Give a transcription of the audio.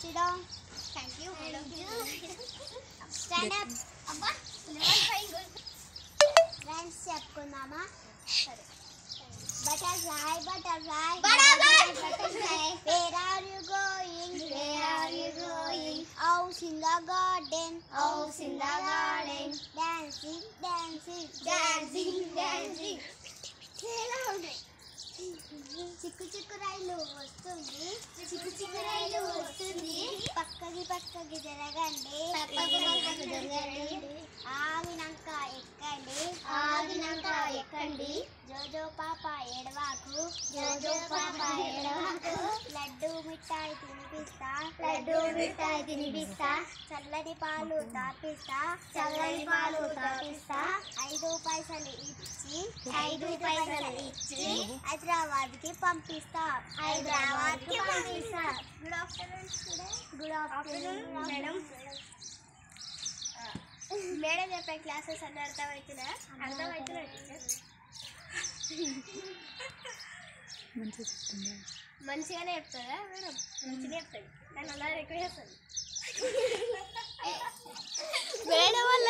Sit down. Thank you. Stand up. Abba, friends చెప్పుకుందామా? సరే. Butterfly, butterfly, butterfly. Where are you going? Where are you going? Out in the garden, out in the garden. Dancing, dancing, dancing, dancing. చిక్కు చిక్కు రైలు వస్తుంది, చిక్కు చిక్కు రైలు వస్తుంది. పక్కకి పక్కకి జరగండి, పక్కకి పక్కకి జరగండి. ఆగినాక ఎక్కండి, ఆగినాక ఎక్కండి. జోజో పాప ఎడవాకు, జోజో పాప ఎడవాకు. లడ్డు మిఠాయి తినిపిస్తా, లడ్డు మిఠాయి తినిపిస్తా. చల్లని పాలు తాపిస్తా, చల్లని పాలు తాపిస్తా. 5 పైసలు ఇచ్చి, 5 పైసలు ఇచ్చి హైదరాబాద్కి పంపిస్తా, హైదరాబాద్కి పంపిస్తా. Good afternoon student. Good afternoon madam. Madam చెప్పే క్లాసెస్ అన్నీ అర్థమవుతున్నా? అర్థమవుతున్నాయి. మంచిగానే చెప్తుందా మేడం? మంచిగా చెప్తాయి, కానీ అలా ఎక్కువ చేస్తుంది మేడం వల్ల.